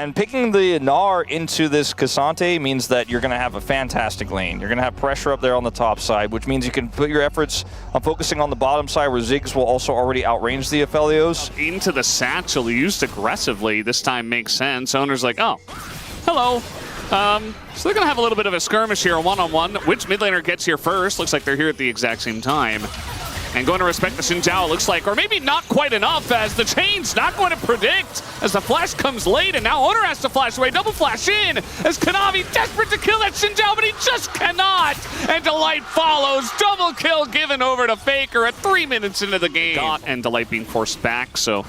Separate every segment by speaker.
Speaker 1: And picking the Gnar into this Cassante means that you're going to have a fantastic lane. You're going to have pressure up there on the top side, which means you can put your efforts on focusing on the bottom side where Ziggs will also already outrange the Aphelios.
Speaker 2: Into the satchel, used aggressively. This time makes sense. Owner's like, oh, hello. So they're going to have a little bit of a skirmish here, one-on-one. Which mid laner gets here first? Looks like they're here at the exact same time. And going to respect the Xin Zhao, looks like, or maybe not quite enough, as the chain's not going to predict as the flash comes late, and now Owner has to flash away, double flash in, as Kanavi desperate to kill that Xin Zhao, but he just cannot! And Delight follows, double kill given over to Faker at 3 minutes into the game. And Delight being forced back, so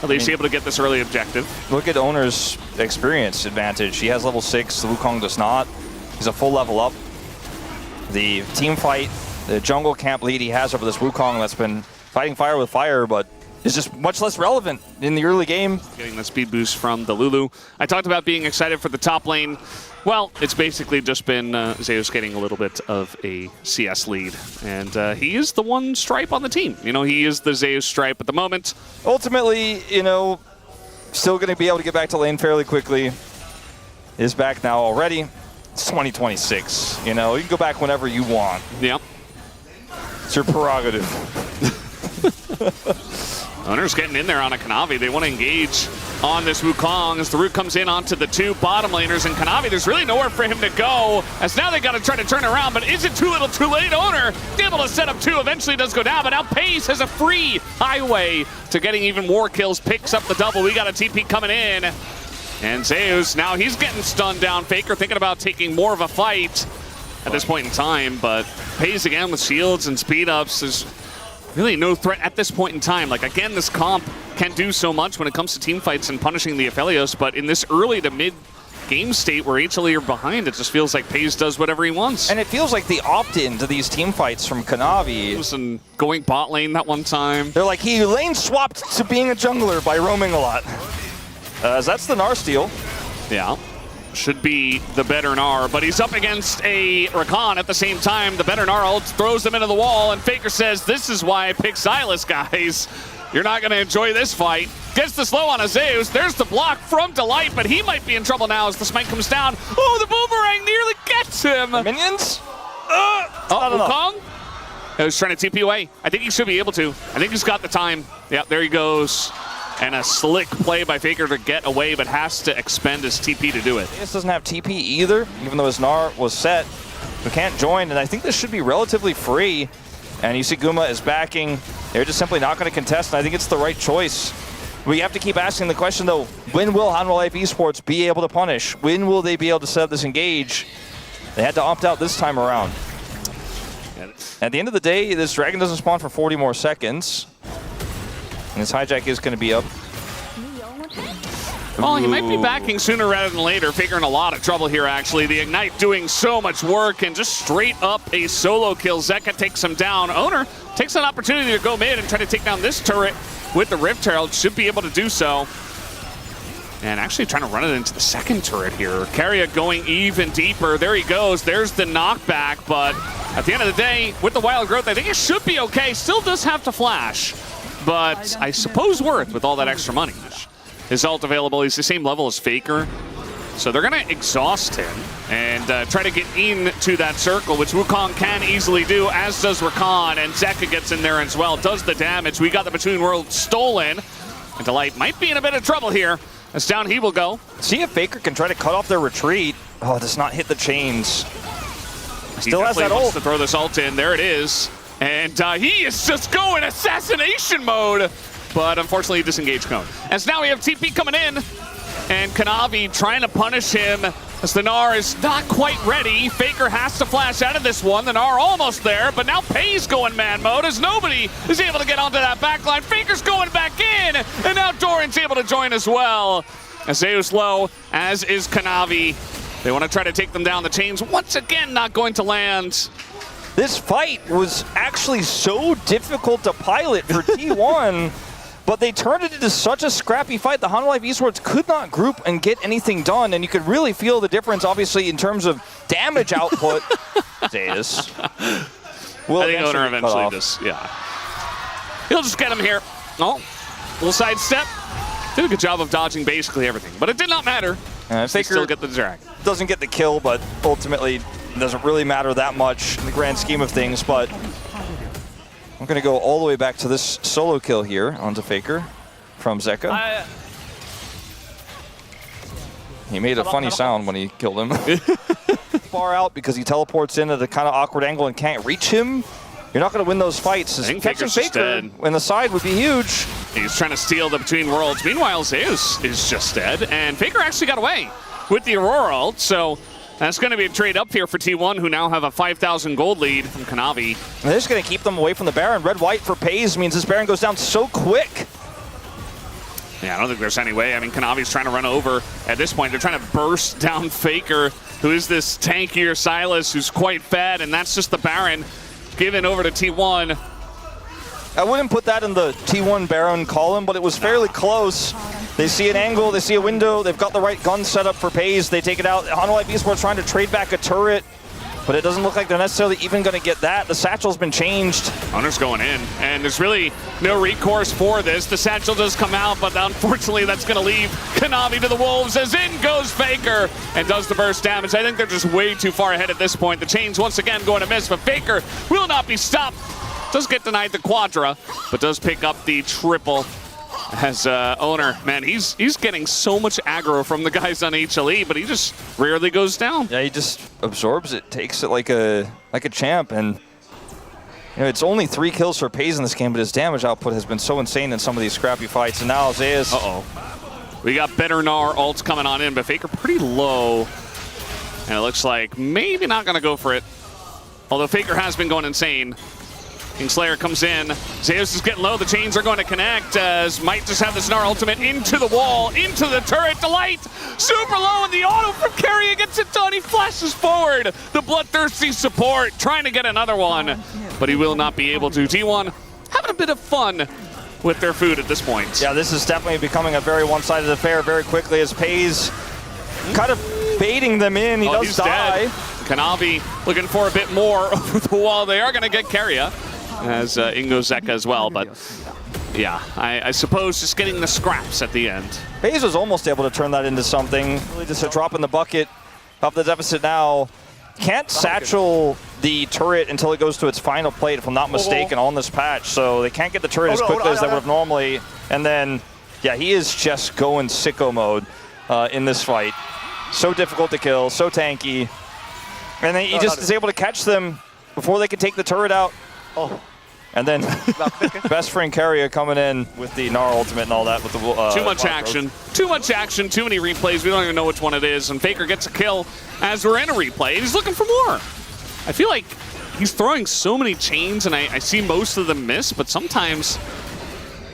Speaker 2: at least able to get this early objective.
Speaker 1: Look at Owner's experience advantage. He has level 6, the Wukong does not. He's a full level up. The team fight, the jungle camp lead he has over this Wukong that's been fighting fire with fire, but is just much less relevant in the early game.
Speaker 2: Getting the speed boost from the Lulu. I talked about being excited for the top lane. Well, it's basically just been Zeus getting a little bit of a CS lead. And he is the one stripe on the team. You know, he is the Zeus stripe at the moment.
Speaker 1: Ultimately, you know, still going to be able to get back to lane fairly quickly. Is back now already. It's 2026. You know, you can go back whenever you want.
Speaker 2: Yep.
Speaker 1: It's your prerogative.
Speaker 2: Owner's getting in there on a Kanavi. They want to engage on this Wukong as the root comes in onto the two bottom laners. And Kanavi, there's really nowhere for him to go, as now they got to try to turn around. But is it too little too late? Owner able to set up two, eventually does go down. But now Pace has a free highway to getting even more kills, picks up the double. We got a TP coming in. And Zeus, now he's getting stunned down. Faker thinking about taking more of a fight at this point in time, but Pays again with shields and speed ups. There's really no threat at this point in time. Like, again, this comp can do so much when it comes to team fights and punishing the Aphelios, but in this early to mid game state where HLE are behind, it just feels like Pays does whatever he wants.
Speaker 1: And it feels like the opt-in to these team fights from Kanavi.
Speaker 2: And going bot lane that one time.
Speaker 1: They're like, he lane swapped to being a jungler by roaming a lot. That's the Gnar steal.
Speaker 2: Yeah. Should be the better Gnar, but he's up against a Rakan at the same time. The better Gnar ult throws them into the wall, and Faker says, this is why I picked Silas, guys. You're not going to enjoy this fight. Gets the slow on a Zeus. There's the block from Delight, but he might be in trouble now as the smite comes down. Oh, the boomerang nearly gets him.
Speaker 1: Minions?
Speaker 2: Wukong? He was trying to TP away. I think he should be able to. I think he's got the time. Yeah, there he goes. And a slick play by Faker to get away, but has to expend his TP to do it.
Speaker 1: This doesn't have TP either, even though his Gnar was set. We can't join, and I think this should be relatively free. And you see Guma is backing. They're just simply not going to contest, and I think it's the right choice. We have to keep asking the question, though, when will Hanwha Life Esports be able to punish? When will they be able to set up this engage? They had to opt out this time around. At the end of the day, this dragon doesn't spawn for 40 more seconds. And this hijack is going to be up.
Speaker 2: Well, he might be backing sooner rather than later. Faker in a lot of trouble here, actually. The Ignite doing so much work, and just straight up a solo kill. Zeka takes him down. Owner takes an opportunity to go mid and try to take down this turret with the Rift Herald. Should be able to do so. And actually trying to run it into the second turret here. Carrier going even deeper. There he goes. There's the knockback, but at the end of the day, with the Wild Growth, I think it should be okay. Still does have to flash, but I suppose worth with all that extra money. His ult available, he's the same level as Faker. So they're going to exhaust him and try to get into that circle, which Wukong can easily do, as does Rakan, and Zeka gets in there as well, does the damage. We got the Between Worlds stolen, and Delight might be in a bit of trouble here, as down he will go.
Speaker 1: See if Faker can try to cut off their retreat. Oh, it does not hit the chains. Still has that ult.
Speaker 2: To throw this ult in, there it is. And he is just going assassination mode. But unfortunately, disengaged cone. As now we have TP coming in, and Kanavi trying to punish him as the Gnar is not quite ready. Faker has to flash out of this one. The Gnar almost there, but now Pays going man mode as nobody is able to get onto that backline. Faker's going back in, and now Doran's able to join as well. Zeus low, as is Kanavi. They want to try to take them down. The chains once again not going to land.
Speaker 1: This fight was actually so difficult to pilot for T1. But they turned it into such a scrappy fight. The Hanwha Life Esports could not group and get anything done, and you could really feel the difference, obviously, in terms of damage output. Zeus.
Speaker 2: I think Owner eventually just, yeah. He'll just get him here. Oh, little sidestep. Did a good job of dodging basically everything, but it did not matter. They still get the drag.
Speaker 1: Doesn't get the kill, but ultimately it doesn't really matter that much in the grand scheme of things. But I'm going to go all the way back to this solo kill here onto Faker from Zeka. He made a funny sound when he killed him. Far out because he teleports in at a kind of awkward angle and can't reach him. You're not going to win those fights.
Speaker 2: I think
Speaker 1: Catching
Speaker 2: Faker's
Speaker 1: Faker
Speaker 2: dead.
Speaker 1: in the side would be huge.
Speaker 2: He's trying to steal the Between Worlds. Meanwhile, Zeus is just dead, and Faker actually got away with the Aurora ult, so that's going to be a trade up here for T1, who now have a 5,000 gold lead from Kanavi.
Speaker 1: And they're just going to keep them away from the Baron. Red-white for Pays means this Baron goes down so quick.
Speaker 2: Yeah, I don't think there's any way. I mean, Kanavi's trying to run over. At this point, they're trying to burst down Faker, who is this tankier Silas, who's quite fat, and that's just the Baron given over to T1.
Speaker 1: I wouldn't put that in the T1 Baron column, but it was fairly close. They see an angle, they see a window, they've got the right gun set up for Pays, they take it out. Hanwha Life Esports trying to trade back a turret, but it doesn't look like they're necessarily even going to get that. The satchel's been changed.
Speaker 2: Hunter's going in, and there's really no recourse for this. The satchel does come out, but unfortunately that's going to leave Kanavi to the Wolves as in goes Faker and does the burst damage. I think they're just way too far ahead at this point. The chain's once again going to miss, but Faker will not be stopped. Does get denied the quadra, but does pick up the triple as Owner. Man, he's getting so much aggro from the guys on HLE, but he just rarely goes down.
Speaker 1: Yeah, he just absorbs it, takes it like a champ, and you know, it's only 3 kills for Pays in this game, but his damage output has been so insane in some of these scrappy fights. And now Zeus.
Speaker 2: We got better Gnar ults coming on in, but Faker pretty low. And it looks like maybe not going to go for it. Although Faker has been going insane. Kingslayer comes in. Zeus is getting low. The chains are going to connect as might just have this Gnar ultimate into the wall, into the turret. Delight super low, and the auto from Carry gets it done. He flashes forward. The bloodthirsty support trying to get another one, but he will not be able to. T1 having a bit of fun with their food at this point.
Speaker 1: Yeah, this is definitely becoming a very one-sided affair very quickly as Pays kind of baiting them in. He does die.
Speaker 2: Dead. Kanavi looking for a bit more over the wall. They are going to get Carrier as Ingo Zeka as well, but yeah, I suppose just getting the scraps at the end.
Speaker 1: Pays was almost able to turn that into something. Really just a drop in the bucket. Up the deficit now. Can't satchel the turret until it goes to its final plate, if I'm not mistaken, on this patch. So they can't get the turret as quickly as they would have normally. And then, yeah, he is just going sicko mode in this fight. So difficult to kill, so tanky. And then he just is able to catch them before they can take the turret out. And then best friend Carrier coming in with the Gnar ultimate and all that. With the
Speaker 2: too much action. Too much action. Too many replays. We don't even know which one it is. And Faker gets a kill as we're in a replay. And he's looking for more. I feel like he's throwing so many chains, and I see most of them miss, but sometimes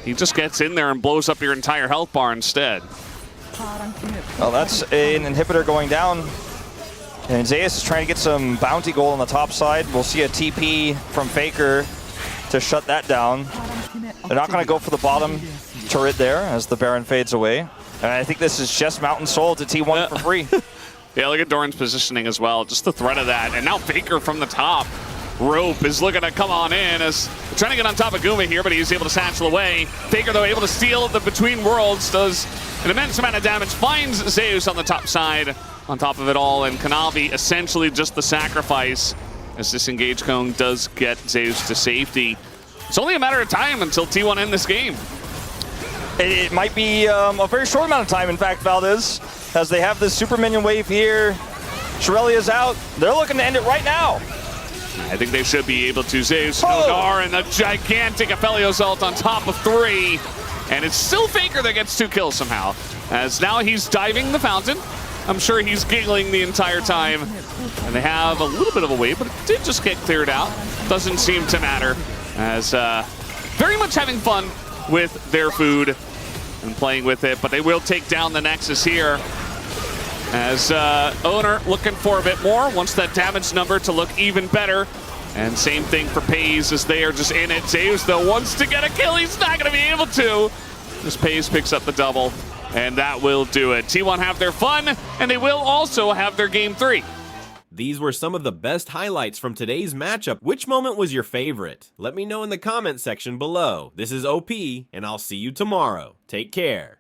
Speaker 2: he just gets in there and blows up your entire health bar instead.
Speaker 1: Well, that's an inhibitor going down. And Zeus is trying to get some bounty gold on the top side. We'll see a TP from Faker to shut that down. They're not going to go for the bottom turret there as the Baron fades away. And I think this is just Mountain Soul to T1 for free.
Speaker 2: Yeah, look at Doran's positioning as well. Just the threat of that. And now Faker from the top rope is looking to come on in as trying to get on top of Guma here, but he's able to satchel away. Faker, though, able to steal the Between Worlds, does an immense amount of damage, finds Zeus on the top side on top of it all, and Kanavi essentially just the sacrifice as this engage cone does get Zeus to safety. It's only a matter of time until T1 end this game.
Speaker 1: It might be a very short amount of time, in fact, Valdez, as they have this super minion wave here. Shirelia's out. They're looking to end it right now.
Speaker 2: I think they should be able to. Zeus, Nodar, and the gigantic Aphelios ult on top of 3. And it's still Faker that gets 2 kills somehow, as now he's diving the fountain. I'm sure he's giggling the entire time. And they have a little bit of a wave, but it did just get cleared out. Doesn't seem to matter, as very much having fun with their food and playing with it. But they will take down the Nexus here, as Owner looking for a bit more, wants that damage number to look even better. And same thing for Pays as they are just in it. Zeus, though, wants to get a kill. He's not going to be able to. As Pays picks up the double, and that will do it. T1 have their fun, and they will also have their Game 3.
Speaker 3: These were some of the best highlights from today's matchup. Which moment was your favorite? Let me know in the comment section below. This is OP, and I'll see you tomorrow. Take care.